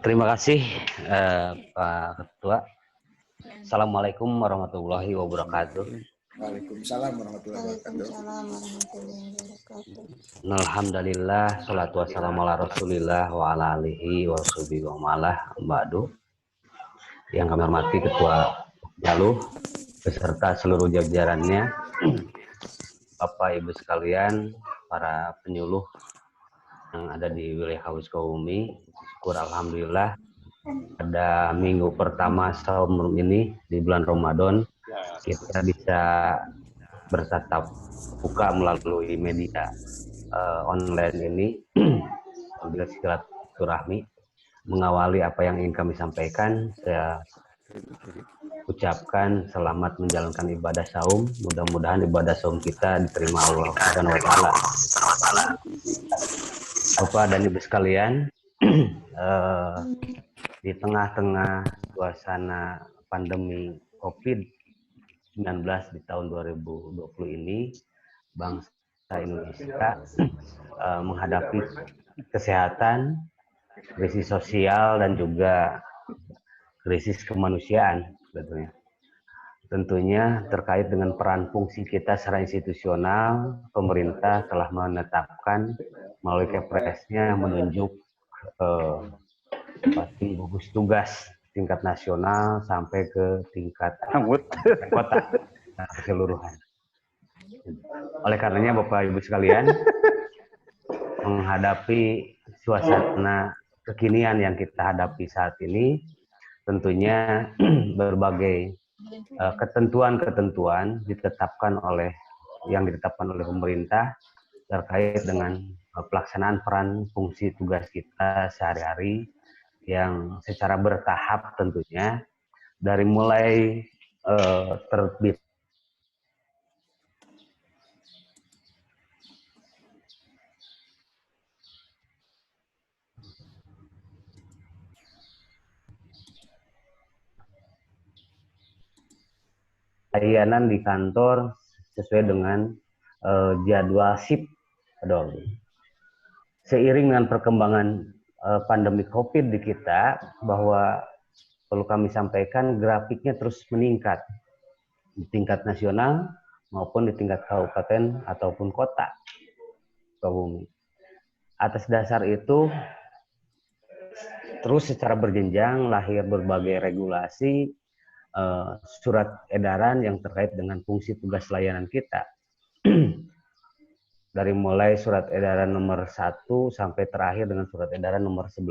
Terima kasih Pak Ketua. Assalamualaikum warahmatullahi wabarakatuh. Waalaikumsalam warahmatullahi wabarakatuh. Alhamdulillah, salatu wassalamu ala rasulillah wa ala alihi wa sahbihi wa malah ba'du. Yang kami hormati Ketua Jaluh beserta seluruh jajarannya, Bapak Ibu sekalian, para penyuluh yang ada di wilayah Kabupaten Sukabumi. Syukur alhamdulillah pada minggu pertama saum ini di bulan Ramadan kita bisa bertatap muka melalui media online ini sambil silaturahmi. Mengawali apa yang ingin kami sampaikan, saya ucapkan selamat menjalankan ibadah saum. Mudah-mudahan ibadah saum kita diterima Allah Subhanahu wa taala. Bapak dan Ibu sekalian, di tengah-tengah suasana pandemi COVID-19 di tahun 2020 ini, bangsa Indonesia menghadapi kesehatan, krisis sosial, dan juga krisis kemanusiaan sebetulnya. Tentunya terkait dengan peran fungsi kita secara institusional, pemerintah telah menetapkan melalui Kepresnya menunjuk gugus tugas tingkat nasional sampai ke tingkat kota keseluruhan. Oleh karenanya Bapak Ibu sekalian, menghadapi suasana kekinian yang kita hadapi saat ini, tentunya berbagai ketentuan-ketentuan ditetapkan oleh pemerintah terkait dengan pelaksanaan peran fungsi tugas kita sehari-hari yang secara bertahap tentunya dari mulai terbit layanan di kantor sesuai dengan jadwal shift. Seiring dengan perkembangan pandemi COVID di kita, bahwa perlu kami sampaikan grafiknya terus meningkat di tingkat nasional maupun di tingkat kabupaten ataupun kota Sukabumi. Atas dasar itu, terus secara berjenjang lahir berbagai regulasi, surat edaran yang terkait dengan fungsi tugas layanan kita. Dari mulai surat edaran nomor 1 sampai terakhir dengan surat edaran nomor 11.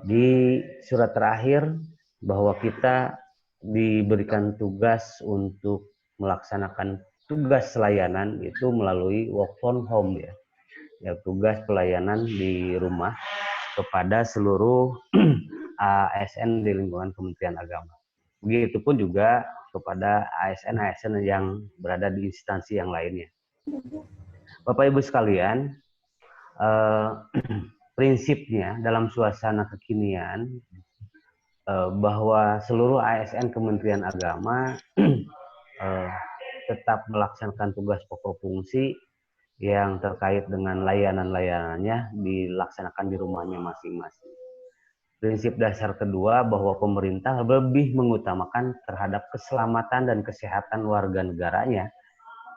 Di surat terakhir bahwa kita diberikan tugas untuk melaksanakan tugas layanan itu melalui work from home ya, tugas pelayanan di rumah kepada seluruh ASN di lingkungan Kementerian Agama. Begitupun juga kepada ASN-ASN yang berada di instansi yang lainnya. Bapak Ibu sekalian, prinsipnya dalam suasana kekinian bahwa seluruh ASN Kementerian Agama tetap melaksanakan tugas pokok fungsi yang terkait dengan layanan-layanannya dilaksanakan di rumahnya masing-masing. Prinsip dasar kedua bahwa pemerintah lebih mengutamakan terhadap keselamatan dan kesehatan warga negaranya.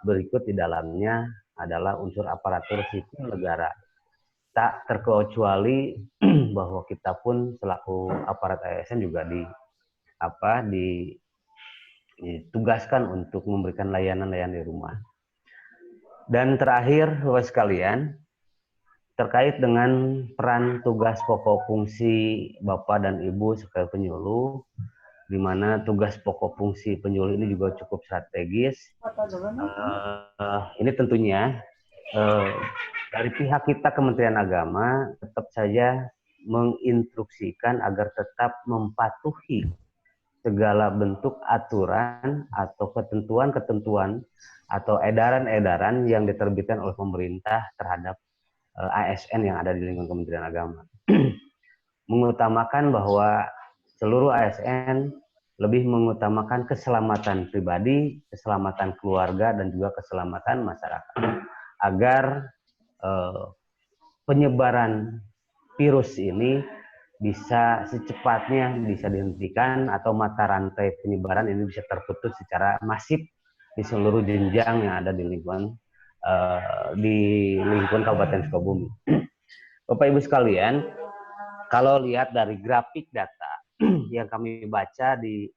Berikut di dalamnya adalah unsur aparatur sipil negara. Tak terkecuali bahwa kita pun selaku aparat ASN juga ditugaskan untuk memberikan layanan-layanan di rumah. Dan terakhir, Bapak sekalian, terkait dengan peran tugas pokok fungsi Bapak dan Ibu sebagai penyuluh, di mana tugas pokok fungsi penyuluh ini juga cukup strategis. Ini tentunya dari pihak kita Kementerian Agama tetap saja menginstruksikan agar tetap mematuhi segala bentuk aturan atau ketentuan-ketentuan atau edaran-edaran yang diterbitkan oleh pemerintah terhadap ASN yang ada di lingkungan Kementerian Agama. Mengutamakan bahwa seluruh ASN lebih mengutamakan keselamatan pribadi, keselamatan keluarga, dan juga keselamatan masyarakat. Agar penyebaran virus ini bisa secepatnya bisa dihentikan atau mata rantai penyebaran ini bisa terputus secara masif di seluruh jenjang yang ada di lingkungan Kabupaten Sukabumi. Bapak Ibu sekalian, kalau lihat dari grafik data yang kami baca di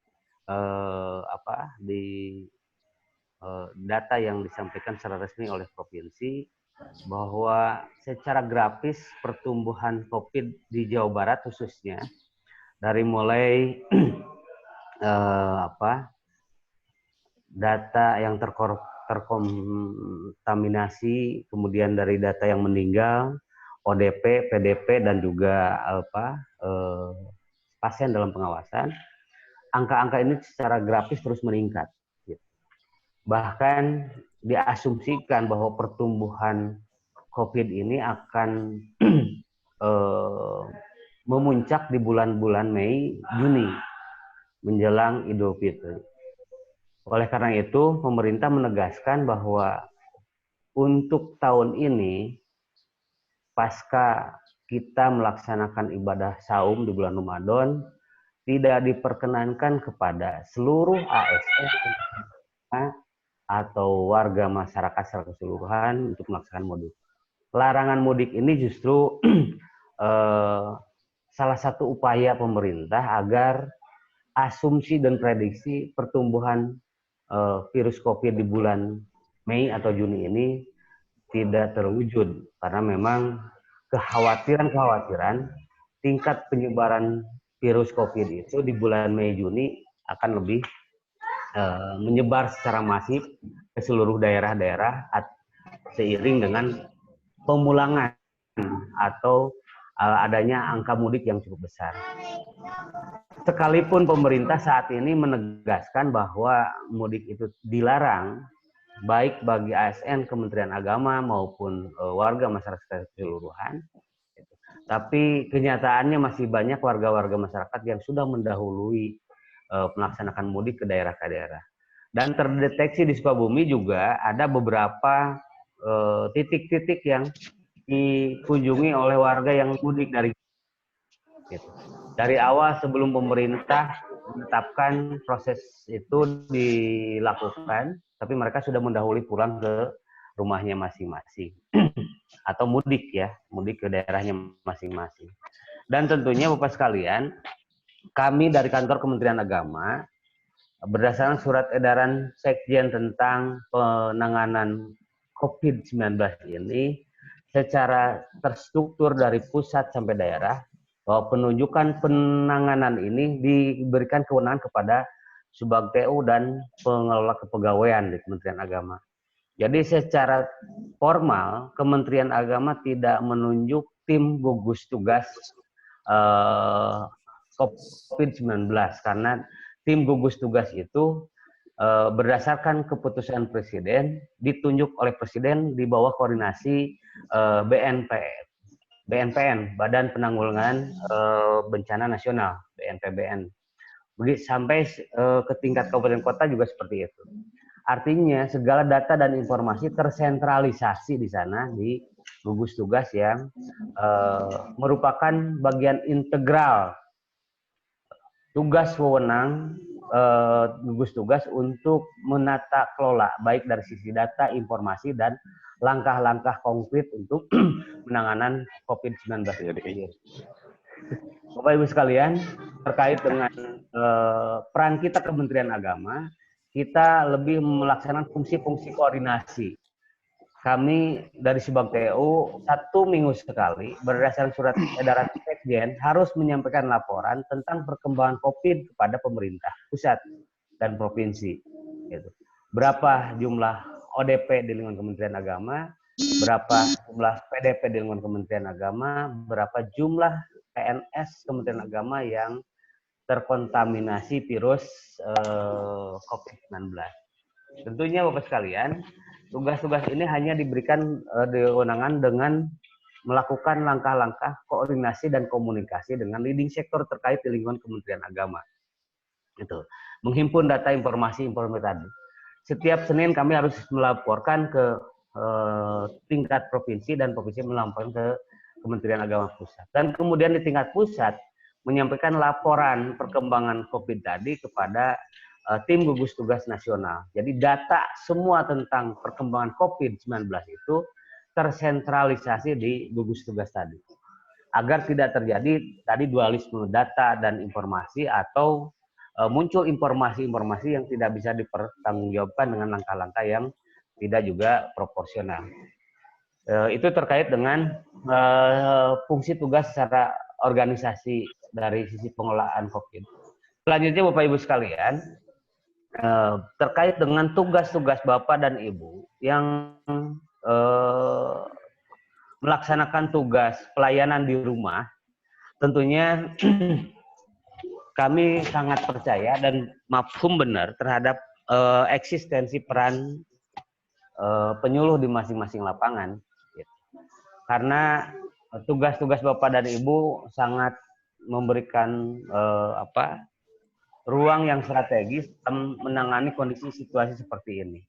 data yang disampaikan secara resmi oleh provinsi, bahwa secara grafis pertumbuhan COVID di Jawa Barat khususnya dari mulai data yang terkontaminasi, kemudian dari data yang meninggal, ODP, PDP, dan juga pasien dalam pengawasan, angka-angka ini secara grafis terus meningkat. Bahkan diasumsikan bahwa pertumbuhan COVID ini akan memuncak di bulan-bulan Mei, Juni, menjelang Idul Fitri. Oleh karena itu, pemerintah menegaskan bahwa untuk tahun ini, pasca kita melaksanakan ibadah saum di bulan Ramadan, tidak diperkenankan kepada seluruh ASN atau warga masyarakat secara keseluruhan untuk melaksanakan mudik. Larangan mudik ini justru salah satu upaya pemerintah agar asumsi dan prediksi pertumbuhan virus COVID di bulan Mei atau Juni ini tidak terwujud, karena memang kekhawatiran tingkat penyebaran virus COVID itu di bulan Mei Juni akan lebih menyebar secara masif ke seluruh daerah-daerah seiring dengan pemulangan atau adanya angka mudik yang cukup besar. Sekalipun pemerintah saat ini menegaskan bahwa mudik itu dilarang, baik bagi ASN, Kementerian Agama, maupun warga masyarakat keseluruhan, tapi kenyataannya masih banyak warga-warga masyarakat yang sudah mendahului melaksanakan mudik ke daerah. Dan terdeteksi di Sukabumi juga ada beberapa titik-titik yang dikunjungi oleh warga yang mudik dari awal sebelum pemerintah menetapkan proses itu dilakukan, tapi mereka sudah mendahului pulang ke rumahnya masing-masing atau mudik ke daerahnya masing-masing. Dan tentunya Bapak sekalian, kami dari kantor Kementerian Agama berdasarkan surat edaran Sekjen tentang penanganan COVID-19 ini secara terstruktur dari pusat sampai daerah, bahwa penunjukan penanganan ini diberikan kewenangan kepada Subag-TU dan pengelola kepegawaian di Kementerian Agama. Jadi secara formal Kementerian Agama tidak menunjuk tim gugus tugas COVID-19, karena tim gugus tugas itu berdasarkan keputusan Presiden ditunjuk oleh Presiden di bawah koordinasi BNPN, Badan Penanggulangan Bencana Nasional, BNPBN. Sampai ke tingkat kabupaten kota juga seperti itu. Artinya segala data dan informasi tersentralisasi di sana di gugus tugas yang merupakan bagian integral tugas wewenang gugus tugas untuk menata kelola baik dari sisi data, informasi, dan langkah-langkah konkret untuk penanganan COVID-19 ini. Bapak Ibu sekalian, terkait dengan peran kita Kementerian Agama, kita lebih melaksanakan fungsi-fungsi koordinasi. Kami dari Subag-TU 1 minggu sekali berdasarkan surat edaran Sekjen harus menyampaikan laporan tentang perkembangan COVID kepada pemerintah pusat dan provinsi. Berapa jumlah ODP di lingkungan Kementerian Agama, berapa jumlah PDP di lingkungan Kementerian Agama, berapa jumlah PNS Kementerian Agama yang terkontaminasi virus COVID-19. Tentunya Bapak sekalian, tugas-tugas ini hanya diberikan kewenangan dengan melakukan langkah-langkah koordinasi dan komunikasi dengan leading sektor terkait di lingkungan Kementerian Agama. Itu menghimpun data informasi tadi. Setiap Senin kami harus melaporkan ke tingkat provinsi dan provinsi melaporkan ke Kementerian Agama pusat. Dan kemudian di tingkat pusat menyampaikan laporan perkembangan COVID tadi kepada tim gugus tugas nasional. Jadi data semua tentang perkembangan COVID-19 itu tersentralisasi di gugus tugas tadi. Agar tidak terjadi tadi dualisme data dan informasi atau muncul informasi-informasi yang tidak bisa dipertanggungjawabkan dengan langkah-langkah yang tidak juga proporsional. Itu terkait dengan fungsi tugas secara organisasi dari sisi pengelolaan COVID. Selanjutnya Bapak Ibu sekalian, terkait dengan tugas-tugas Bapak dan Ibu yang melaksanakan tugas pelayanan di rumah, tentunya kami sangat percaya dan mafhum benar terhadap eksistensi peran penyuluh di masing-masing lapangan. Karena tugas-tugas Bapak dan Ibu sangat memberikan ruang yang strategis menangani kondisi situasi seperti ini.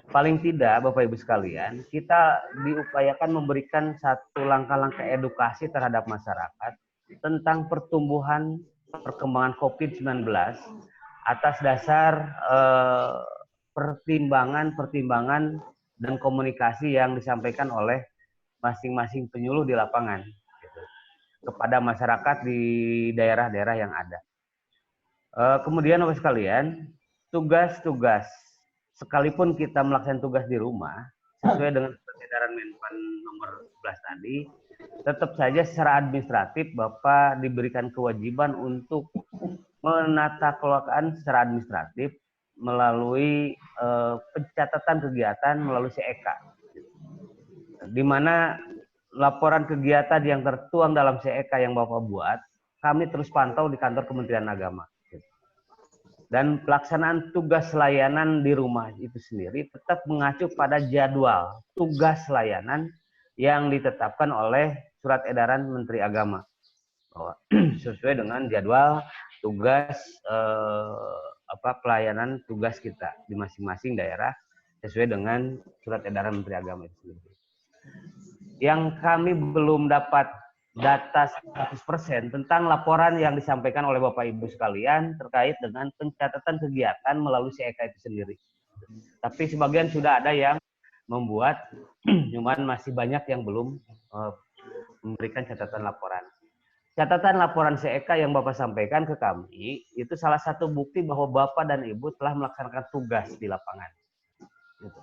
Paling tidak Bapak Ibu sekalian, kita diupayakan memberikan satu langkah-langkah edukasi terhadap masyarakat tentang pertumbuhan perkembangan COVID-19 atas dasar pertimbangan dan komunikasi yang disampaikan oleh masing-masing penyuluh di lapangan gitu, kepada masyarakat di daerah-daerah yang ada. Kemudian Bapak sekalian, tugas-tugas sekalipun kita melaksanakan tugas di rumah sesuai dengan edaran Menpan nomor 11 tadi, tetap saja secara administratif Bapak diberikan kewajiban untuk menata kelolakan secara administratif melalui pencatatan kegiatan melalui CEK, di mana laporan kegiatan yang tertuang dalam CEK yang Bapak buat, kami terus pantau di kantor Kementerian Agama. Dan pelaksanaan tugas layanan di rumah itu sendiri tetap mengacu pada jadwal tugas layanan yang ditetapkan oleh Surat Edaran Menteri Agama. Sesuai dengan jadwal tugas pelayanan tugas kita di masing-masing daerah sesuai dengan Surat Edaran Menteri Agama itu sendiri. Yang kami belum dapat data 100% tentang laporan yang disampaikan oleh Bapak Ibu sekalian terkait dengan pencatatan kegiatan melalui CEK itu sendiri. Tapi sebagian sudah ada yang membuat, cuman masih banyak yang belum memberikan catatan laporan. Catatan laporan CEK yang Bapak sampaikan ke kami, itu salah satu bukti bahwa Bapak dan Ibu telah melaksanakan tugas di lapangan. Gitu.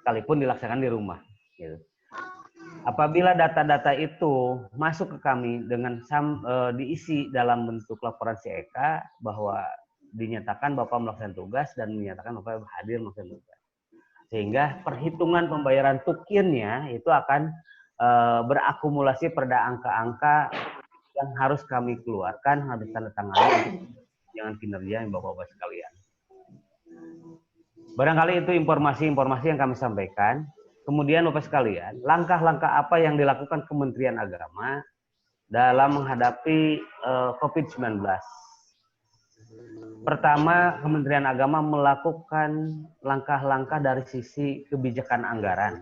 Sekalipun dilaksanakan di rumah. Gitu. Apabila data-data itu masuk ke kami dengan diisi dalam bentuk laporan CEK bahwa dinyatakan Bapak melaksanakan tugas dan menyatakan Bapak hadir melaksanakan tugas. Sehingga perhitungan pembayaran tukirnya itu akan berakumulasi pada angka-angka yang harus kami keluarkan, harus tanda tangani dengan kinerja yang Bapak-Bapak sekalian. Barangkali itu informasi-informasi yang kami sampaikan. Kemudian Bapak sekalian, langkah-langkah apa yang dilakukan Kementerian Agama dalam menghadapi COVID-19? Pertama, Kementerian Agama melakukan langkah-langkah dari sisi kebijakan anggaran.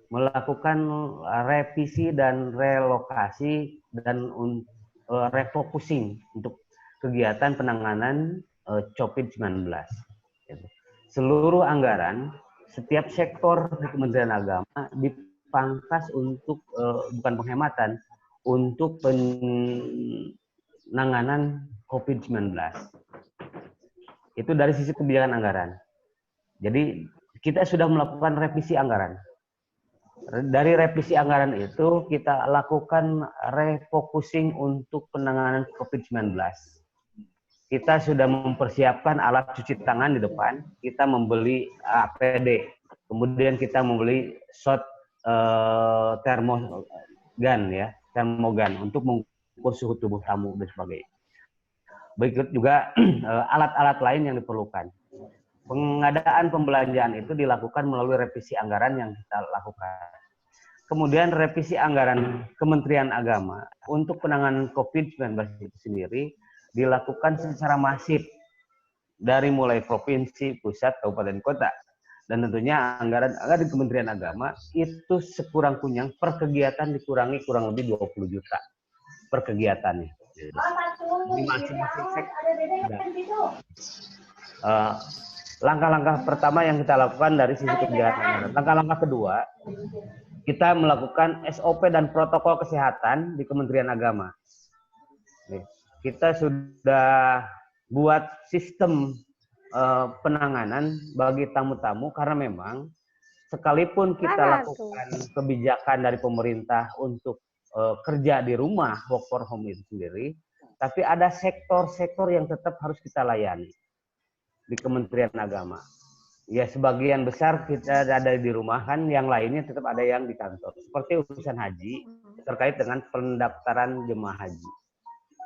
Melakukan revisi dan relokasi dan refocusing untuk kegiatan penanganan COVID-19. Seluruh anggaran setiap sektor di Kementerian Agama dipangkas untuk bukan penghematan, untuk penanganan COVID-19. Itu dari sisi kebijakan anggaran. Jadi kita sudah melakukan revisi anggaran. Dari revisi anggaran itu kita lakukan refocusing untuk penanganan COVID-19. Kita sudah mempersiapkan alat cuci tangan di depan, kita membeli APD, kemudian kita membeli shot termogan untuk mengukur suhu tubuh tamu dan sebagainya. Berikut juga alat-alat lain yang diperlukan. Pengadaan pembelanjaan itu dilakukan melalui revisi anggaran yang kita lakukan. Kemudian revisi anggaran Kementerian Agama untuk penanganan COVID-19 itu sendiri dilakukan secara masif dari mulai provinsi, pusat, kabupaten, kota. Dan tentunya anggaran di Kementerian Agama itu sekurang-kurangnya per kegiatan dikurangi kurang lebih 20 juta per kegiatannya. Di masing-masing sektor langkah-langkah pertama yang kita lakukan dari sisi kebijakan. Langkah-langkah kedua, kita melakukan SOP dan protokol kesehatan di Kementerian Agama. Kita sudah buat sistem penanganan bagi tamu-tamu karena memang sekalipun kita lakukan kebijakan dari pemerintah untuk kerja di rumah, work from home itu sendiri, tapi ada sektor-sektor yang tetap harus kita layani di Kementerian Agama. Ya, sebagian besar kita ada di rumah, kan yang lainnya tetap ada yang di kantor. Seperti urusan haji terkait dengan pendaftaran jemaah haji,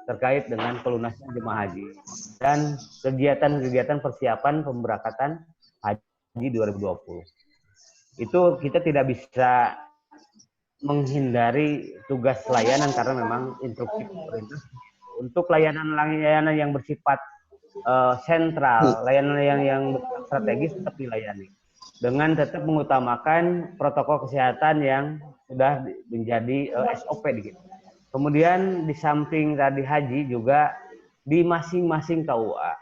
terkait dengan pelunasan jemaah haji, dan kegiatan-kegiatan persiapan pemberangkatan haji 2020. Itu kita tidak bisa menghindari tugas layanan karena memang instruksi pemerintah untuk layanan-layanan yang bersifat sentral, layanan yang strategis tetap dilayani dengan tetap mengutamakan protokol kesehatan yang sudah menjadi SOP gitu. Kemudian di samping tadi haji juga di masing-masing KUA.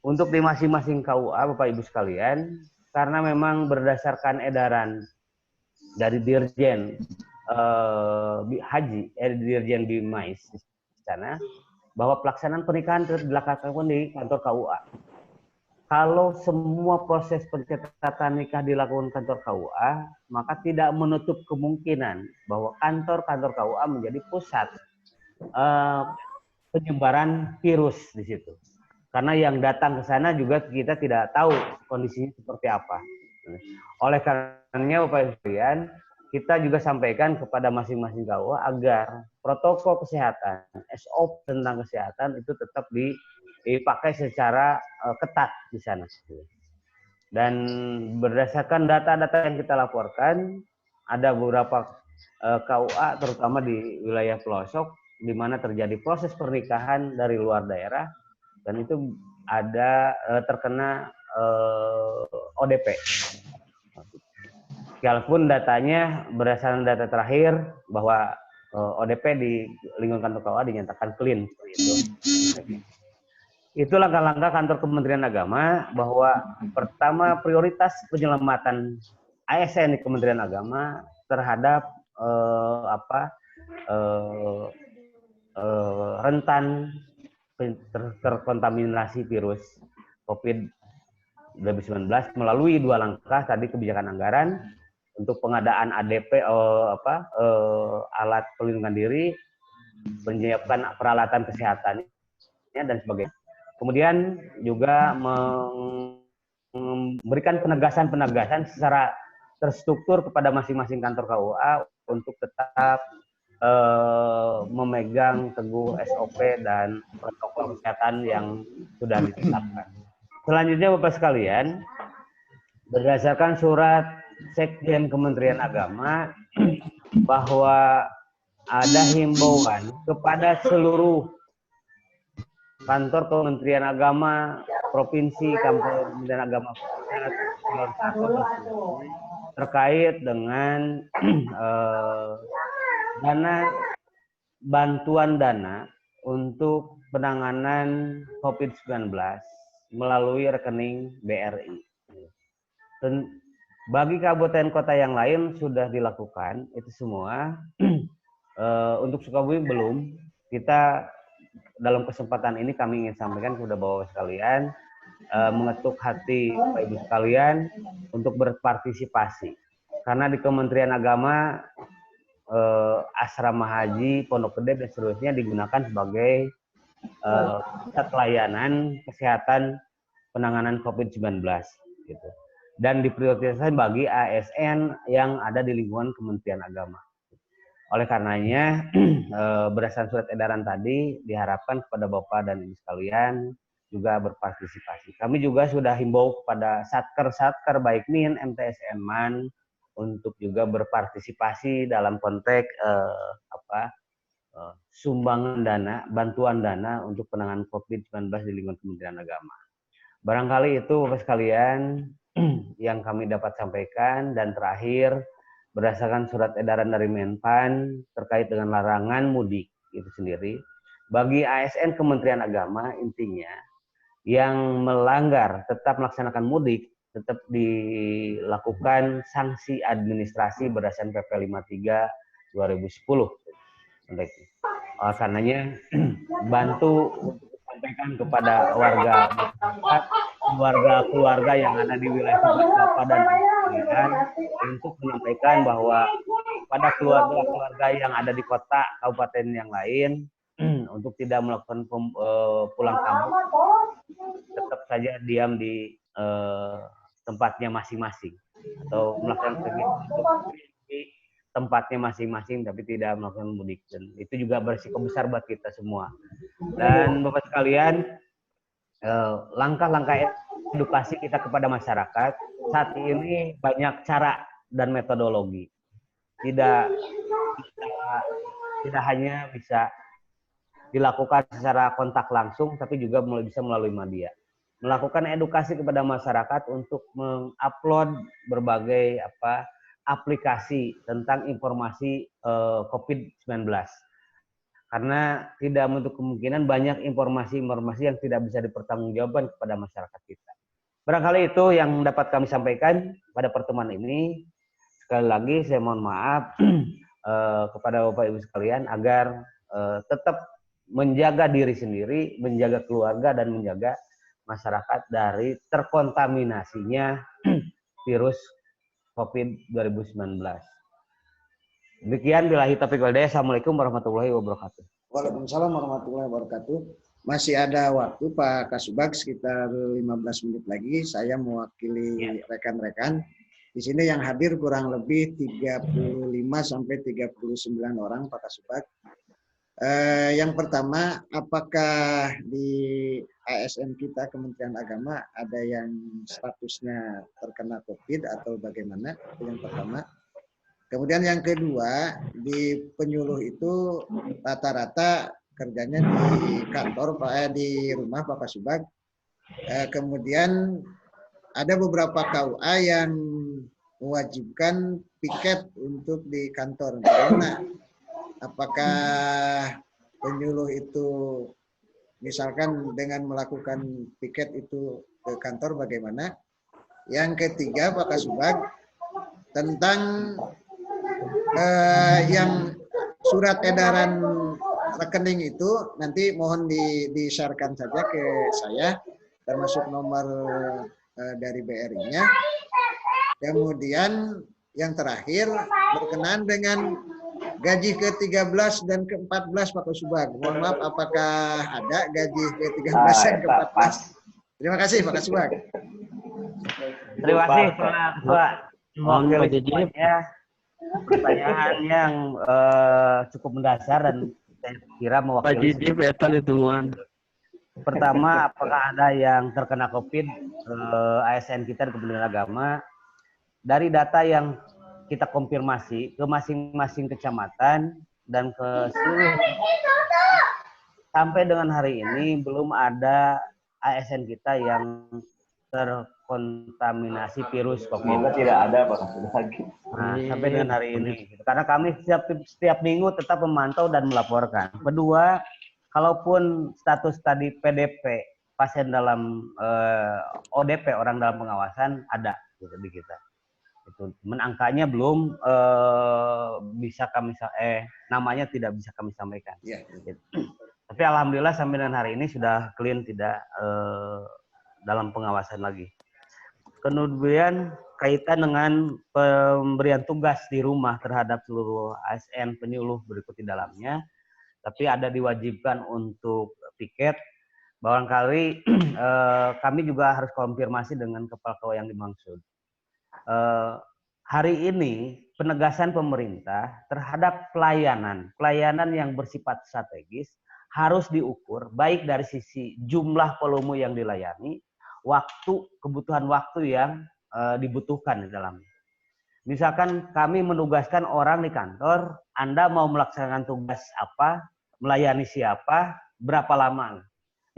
Untuk di masing-masing KUA Bapak Ibu sekalian, karena memang berdasarkan edaran dari Dirjen Haji, Dirjen Bimais di sana, bahwa pelaksanaan pernikahan tetap dilakukan di kantor KUA. Kalau semua proses pencatatan nikah dilakukan kantor KUA, maka tidak menutup kemungkinan bahwa kantor-kantor KUA menjadi pusat penyebaran virus di situ. Karena yang datang ke sana juga kita tidak tahu kondisinya seperti apa. Oleh karenanya Bapak Ibu sekalian, kita juga sampaikan kepada masing-masing KUA agar protokol kesehatan, SOP tentang kesehatan itu tetap dipakai secara ketat di sana. Dan berdasarkan data-data yang kita laporkan, ada beberapa KUA terutama di wilayah pelosok di mana terjadi proses pernikahan dari luar daerah dan itu ada terkena ODP. Walaupun datanya berdasarkan data terakhir bahwa ODP di lingkungan kantor KUA dinyatakan clean. Itu langkah-langkah kantor Kementerian Agama bahwa pertama prioritas penyelamatan ASN di Kementerian Agama terhadap rentan terkontaminasi virus COVID-19 melalui dua langkah tadi kebijakan anggaran untuk pengadaan ADP alat pelindungan diri, menyiapkan peralatan kesehatannya dan sebagainya. Kemudian juga memberikan penegasan secara terstruktur kepada masing-masing kantor KUA untuk tetap memegang teguh SOP dan protokol kesehatan yang sudah ditetapkan. Selanjutnya Bapak sekalian, berdasarkan surat Sekjen Kementerian Agama bahwa ada himbauan kepada seluruh kantor Kementerian Agama, provinsi, Kementerian Agama terkait dengan bantuan dana untuk penanganan COVID-19 melalui rekening BRI. Dan bagi kabupaten kota yang lain sudah dilakukan itu semua. Untuk Sukabumi belum. Kita dalam kesempatan ini kami ingin sampaikan kepada Bapak sekalian, mengetuk hati Bapak Ibu sekalian untuk berpartisipasi. Karena di Kementerian Agama asrama haji, pondok gede dan seterusnya digunakan sebagai pusat pelayanan kesehatan penanganan COVID-19 gitu. Dan diprioritaskan bagi ASN yang ada di lingkungan Kementerian Agama. Oleh karenanya berdasarkan surat edaran tadi diharapkan kepada Bapak dan Ibu sekalian juga berpartisipasi. Kami juga sudah himbau kepada satker baik MIN, MTSN, MAN untuk juga berpartisipasi dalam konteks sumbangan dana, bantuan dana untuk penanganan COVID-19 di lingkungan Kementerian Agama. Barangkali itu Bapak sekalian yang kami dapat sampaikan. Dan terakhir, berdasarkan surat edaran dari Menpan terkait dengan larangan mudik itu sendiri, bagi ASN Kementerian Agama intinya yang melanggar tetap melaksanakan mudik tetap dilakukan sanksi administrasi berdasarkan PP 53 2010. Karenanya bantu untuk sampaikan kepada warga masyarakat, keluarga-keluarga yang ada di wilayah tugas Bapak dan kalian untuk menyampaikan bahwa pada keluarga-keluarga yang ada di kota kabupaten yang lain untuk tidak melakukan pulang kampung, tetap saja diam di tempatnya masing-masing atau melakukan kegiatan di tempatnya masing-masing tapi tidak melakukan mudik, dan itu juga berisiko besar buat kita semua. Dan Bapak sekalian, langkah-langkah edukasi kita kepada masyarakat saat ini banyak cara dan metodologi. Tidak hanya bisa dilakukan secara kontak langsung, tapi juga bisa melalui media. Melakukan edukasi kepada masyarakat untuk mengupload berbagai aplikasi tentang informasi COVID-19. Karena tidak menutup kemungkinan banyak informasi-informasi yang tidak bisa dipertanggungjawabkan kepada masyarakat kita. Barangkali itu yang dapat kami sampaikan pada pertemuan ini. Sekali lagi saya mohon maaf kepada Bapak Ibu sekalian agar tetap menjaga diri sendiri, menjaga keluarga, dan menjaga masyarakat dari terkontaminasinya virus COVID 2019. Demikian, billahi taufiq wal hidayah. Assalamualaikum warahmatullahi wabarakatuh. Waalaikumsalam warahmatullahi wabarakatuh. Masih ada waktu Pak Kasubag sekitar 15 menit lagi. Saya mewakili rekan-rekan. Di sini yang hadir kurang lebih 35 sampai 39 orang Pak Kasubag. Yang pertama, apakah di ASN kita Kementerian Agama ada yang statusnya terkena COVID atau bagaimana? Itu yang pertama. Kemudian yang kedua, di penyuluh itu rata-rata kerjanya di kantor, di rumah Pak Kasubag. Kemudian ada beberapa KUA yang mewajibkan piket untuk di kantor. Bagaimana? Apakah penyuluh itu misalkan dengan melakukan piket itu ke kantor bagaimana? Yang ketiga Pak Kasubag, tentang yang surat edaran rekening itu nanti mohon di-share-kan saja ke saya, termasuk nomor dari BRI-nya. Kemudian yang terakhir berkenaan dengan gaji ke-13 dan ke-14 Pak Kasubag. Mohon maaf, apakah ada gaji ke-13 dan ke-14? Terima kasih Pak Kasubag. Terima kasih Pak. Mewakili semuanya. Pertanyaan yang cukup mendasar dan saya kira mewakili. Pertama, apakah ada yang terkena COVID ASN kita di Kementerian Agama? Dari data yang kita konfirmasi ke masing-masing kecamatan dan ke seluruh, sampai dengan hari ini belum ada ASN kita yang terkontaminasi virus COVID. Tidak ada Pak. Nah, sampai dengan hari ini. Karena kami setiap minggu tetap memantau dan melaporkan. Kedua, kalaupun status tadi PDP, pasien dalam ODP, orang dalam pengawasan, ada gitu di kita. Itu angkanya belum bisa kami namanya tidak bisa kami sampaikan. Ya. Gitu. Tapi alhamdulillah sampai dengan hari ini sudah clean, tidak dalam pengawasan lagi. Kemudian kaitan dengan pemberian tugas di rumah terhadap seluruh ASN penyuluh berikut di dalamnya, tapi ada diwajibkan untuk piket. Barangkali kami juga harus konfirmasi dengan kepala yang dimaksud. Hari ini penegasan pemerintah terhadap pelayanan yang bersifat strategis harus diukur baik dari sisi jumlah volume yang dilayani, kebutuhan waktu yang dibutuhkan di dalamnya. Misalkan kami menugaskan orang di kantor, Anda mau melaksanakan tugas apa, melayani siapa, berapa lama,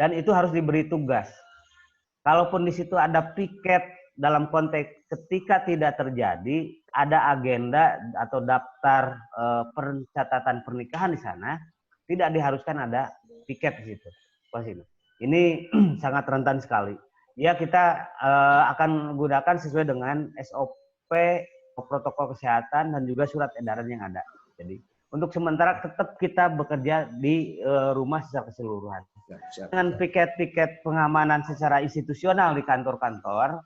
dan itu harus diberi tugas. Kalaupun di situ ada piket dalam konteks ketika tidak terjadi, ada agenda atau daftar pencatatan pernikahan di sana, tidak diharuskan ada piket di situ. Ini sangat rentan sekali. Ya, kita akan gunakan sesuai dengan SOP protokol kesehatan dan juga surat edaran yang ada. Jadi untuk sementara tetap kita bekerja di rumah secara keseluruhan. Dengan piket-piket pengamanan secara institusional di kantor-kantor,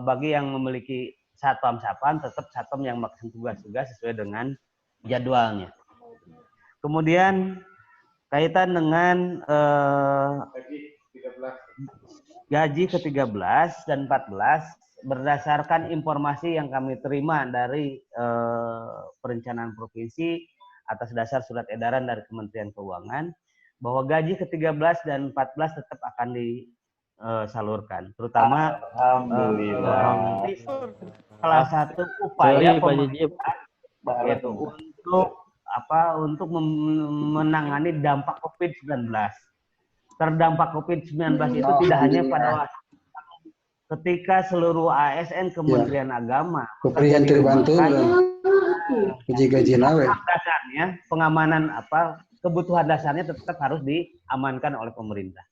bagi yang memiliki satpam-satpam, tetap satpam yang melakukan tugas-tugas sesuai dengan jadwalnya. Kemudian kaitan dengan gaji ke-13 dan 14, berdasarkan informasi yang kami terima dari perencanaan provinsi atas dasar surat edaran dari Kementerian Keuangan, bahwa gaji ke-13 dan 14 tetap akan disalurkan, terutama salah satu upaya pemerintah yaitu untuk menangani dampak COVID-19. Terdampak COVID-19 itu tidak hanya pada ketika seluruh ASN Kementerian Agama dasarnya pengamanan kebutuhan dasarnya tetap harus diamankan oleh pemerintah.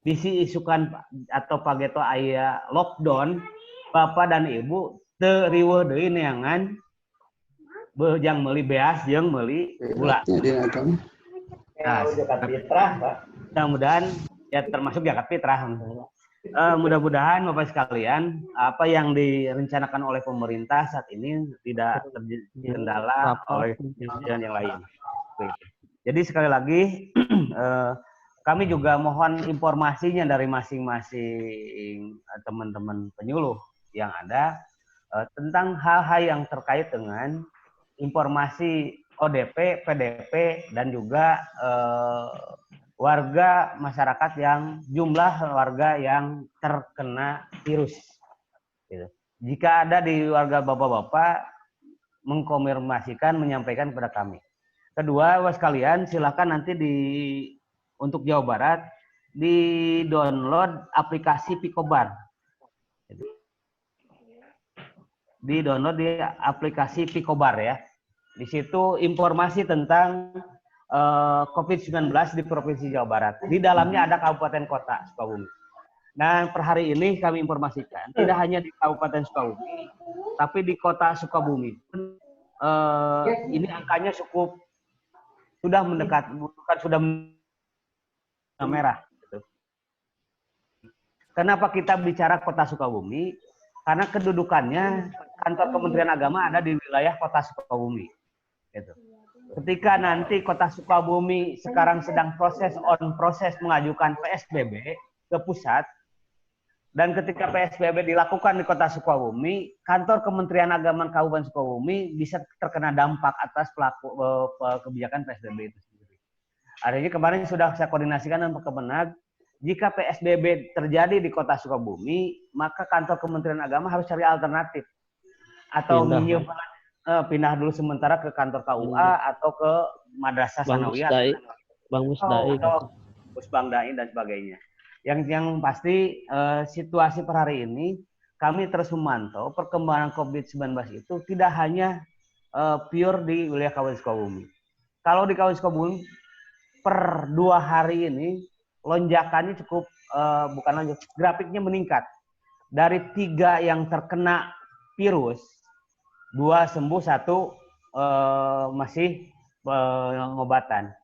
Diisukan atau pageto aya lockdown, Bapak dan Ibu teriweuh deui neangan beujang meuli beas jeung meuli gula. Nah, mudah-mudahan ya termasuk zakat fitrah. Mudah-mudahan Bapak sekalian, apa yang direncanakan oleh pemerintah saat ini tidak terjadi kendala oleh yang lain. Jadi sekali lagi kami juga mohon informasinya dari masing-masing teman-teman penyuluh yang ada tentang hal-hal yang terkait dengan informasi ODP, PDP, dan juga warga masyarakat yang jumlah warga yang terkena virus. Gitu. Jika ada di warga bapak-bapak, mengkonfirmasikan, menyampaikan kepada kami. Kedua, Bapak sekalian, silakan nanti untuk Jawa Barat di-download aplikasi Picobar. Di-download di aplikasi Picobar ya. Di situ informasi tentang COVID-19 di Provinsi Jawa Barat. Di dalamnya ada kabupaten kota Sukabumi. Nah, per hari ini kami informasikan tidak hanya di Kabupaten Sukabumi, tapi di Kota Sukabumi. Ini angkanya cukup sudah mendekat, bukan sudah merah. Kenapa kita bicara Kota Sukabumi? Karena kedudukannya kantor Kementerian Agama ada di wilayah Kota Sukabumi. Gitu. Ketika nanti Kota Sukabumi sekarang sedang proses mengajukan PSBB ke pusat, dan ketika PSBB dilakukan di Kota Sukabumi, kantor Kementerian Agama Kabupaten Sukabumi bisa terkena dampak atas pelaku kebijakan PSBB itu sendiri. Artinya kemarin sudah saya koordinasikan dengan Kemenag, jika PSBB terjadi di Kota Sukabumi, maka kantor Kementerian Agama harus cari alternatif atau pindah dulu sementara ke kantor KUA atau ke Madrasah Sanawiyah, Bang Musdai, atau Pusbangdai dan sebagainya. Yang pasti situasi per hari ini kami terus memantau perkembangan COVID-19 itu tidak hanya pure di wilayah Kabupaten Sukabumi. Kalau di Kabupaten Sukabumi per 2 hari ini lonjakannya cukup grafiknya meningkat. Dari 3 yang terkena virus, 2 sembuh, 1 masih pengobatan.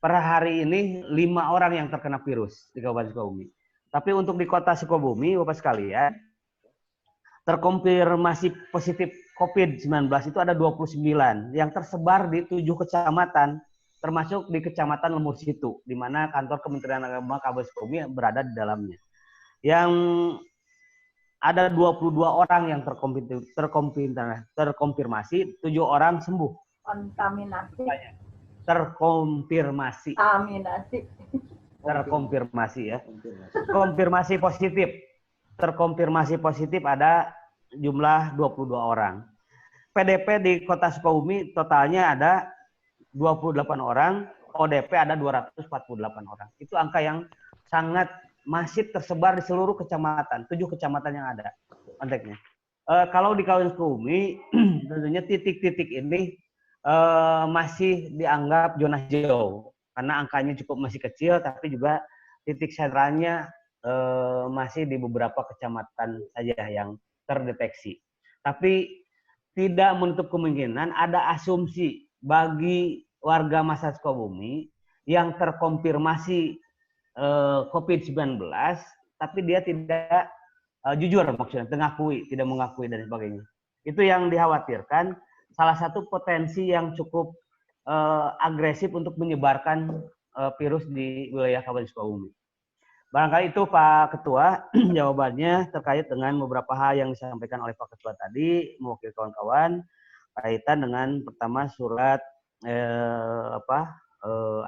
Per hari ini 5 orang yang terkena virus di Kabupaten Sukabumi. Tapi untuk di Kota Sukabumi, Bapak sekalian, terkonfirmasi positif COVID-19 itu ada 29 yang tersebar di 7 kecamatan, termasuk di Kecamatan Lemur Situ, di mana kantor Kementerian Agama Kabupaten Sukabumi berada di dalamnya. Yang ada 22 orang yang terkonfirmasi, 7 orang sembuh. Kontaminasi. Terkonfirmasi ya. Konfirmasi positif. Terkonfirmasi positif ada jumlah 22 orang. PDP di Kota Sukabumi totalnya ada 28 orang, ODP ada 248 orang. Itu angka yang sangat masif tersebar di seluruh kecamatan, 7 kecamatan yang ada konteksnya. Kalau di Kabupaten Sukabumi, tentunya titik-titik ini masih dianggap zona hijau karena angkanya cukup masih kecil, tapi juga titik sentralnya masih di beberapa kecamatan saja yang terdeteksi. Tapi tidak menutup kemungkinan ada asumsi bagi warga masyarakat Sukabumi yang terkonfirmasi COVID-19, tapi dia tidak jujur maksudnya, tidak mengakui dan sebagainya. Itu yang dikhawatirkan, salah satu potensi yang cukup agresif untuk menyebarkan virus di wilayah Kabupaten Sukabumi. Barangkali itu Pak Ketua jawabannya terkait dengan beberapa hal yang disampaikan oleh Pak Ketua tadi, mewakili kawan-kawan, kaitan dengan pertama surat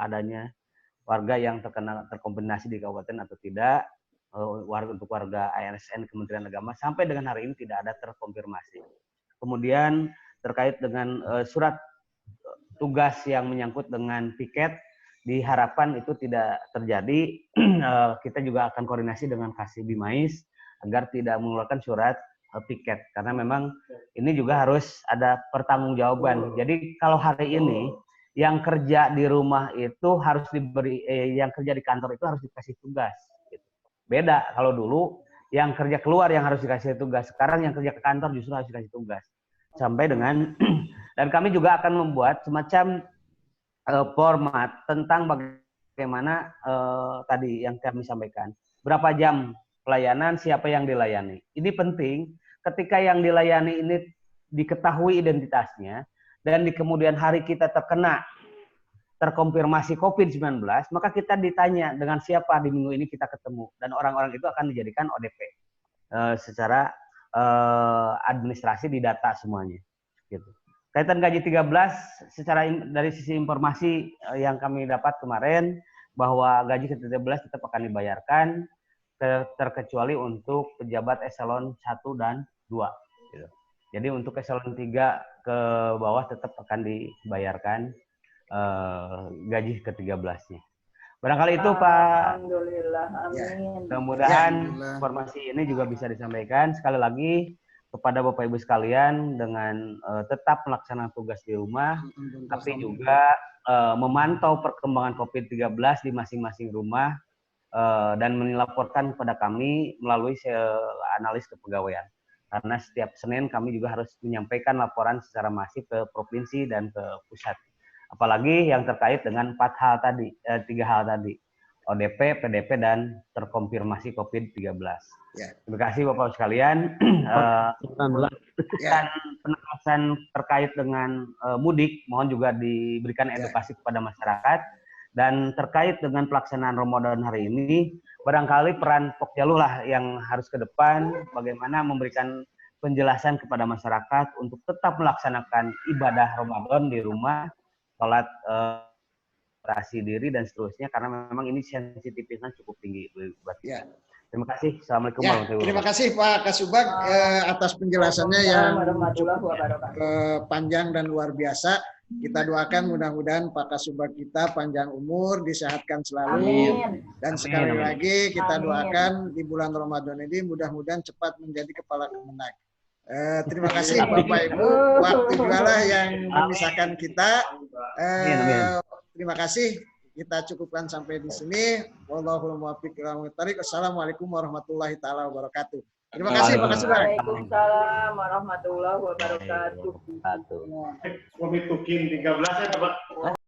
adanya warga yang terkonfirmasi di kabupaten atau tidak, untuk warga ASN Kementerian Agama sampai dengan hari ini tidak ada terkonfirmasi. Kemudian terkait dengan surat tugas yang menyangkut dengan piket, diharapkan itu tidak terjadi. Kita juga akan koordinasi dengan Kasih Bimais agar tidak mengeluarkan surat piket, karena memang ini juga harus ada pertanggungjawaban. Jadi kalau hari ini yang kerja di rumah itu harus diberi, yang kerja di kantor itu harus dikasih tugas. Beda kalau dulu yang kerja keluar yang harus dikasih tugas, sekarang yang kerja ke kantor justru harus dikasih tugas. Sampai dengan dan kami juga akan membuat semacam format tentang bagaimana tadi yang kami sampaikan. Berapa jam pelayanan, siapa yang dilayani. Ini penting ketika yang dilayani ini diketahui identitasnya dan di kemudian hari kita terkonfirmasi COVID-19, maka kita ditanya dengan siapa di minggu ini kita ketemu. Dan orang-orang itu akan dijadikan ODP secara administrasi di data semuanya. Gitu. Kaitan gaji 13, secara dari sisi informasi yang kami dapat kemarin, bahwa gaji ke-13 tetap akan dibayarkan, terkecuali untuk pejabat eselon 1 dan 2. Gitu. Jadi untuk eselon 3 ke bawah tetap akan dibayarkan gaji ke-13-nya. Barangkali itu Pak. Alhamdulillah, amin. Mudah-mudahan informasi ini juga bisa disampaikan sekali lagi kepada Bapak Ibu sekalian dengan tetap melaksanakan tugas di rumah, tapi juga memantau perkembangan COVID-13 di masing-masing rumah dan melaporkan kepada kami melalui analis kepegawaian. Karena setiap Senin kami juga harus menyampaikan laporan secara masif ke provinsi dan ke pusat. Apalagi yang terkait dengan 3 hal tadi, ODP, PDP, dan terkonfirmasi COVID-13. Ya. Terima kasih Bapak sekalian. Dan penjelasan terkait dengan mudik, mohon juga diberikan edukasi kepada masyarakat. Dan terkait dengan pelaksanaan Ramadan hari ini, barangkali peran Pokjaluh lah yang harus ke depan, bagaimana memberikan penjelasan kepada masyarakat untuk tetap melaksanakan ibadah Ramadan di rumah, sholat operasi diri dan seterusnya, karena memang ini sensitivitasnya cukup tinggi buat kita. Terima kasih. Assalamualaikum warahmatullahi wabarakatuh. Terima kasih Pak Kasubag atas penjelasannya yang panjang dan luar biasa. Kita doakan mudah-mudahan Pak Kasubag kita panjang umur, disehatkan selalu. Amin. Dan sekali lagi kita doakan di bulan Ramadan ini mudah-mudahan cepat menjadi kepala Kemenag. Terima kasih Bapak Ibu, waktu juga lah yang memisahkan kita. Terima kasih, kita cukupkan sampai di sini. Wallahul muwaffiq ila aqwamit thoriq. Assalamualaikum warahmatullahi taala wabarakatuh. Terima kasih Pak Kasubag. Waalaikumsalam warahmatullahi wabarakatuh. Komit Tukin 13 ya Pak.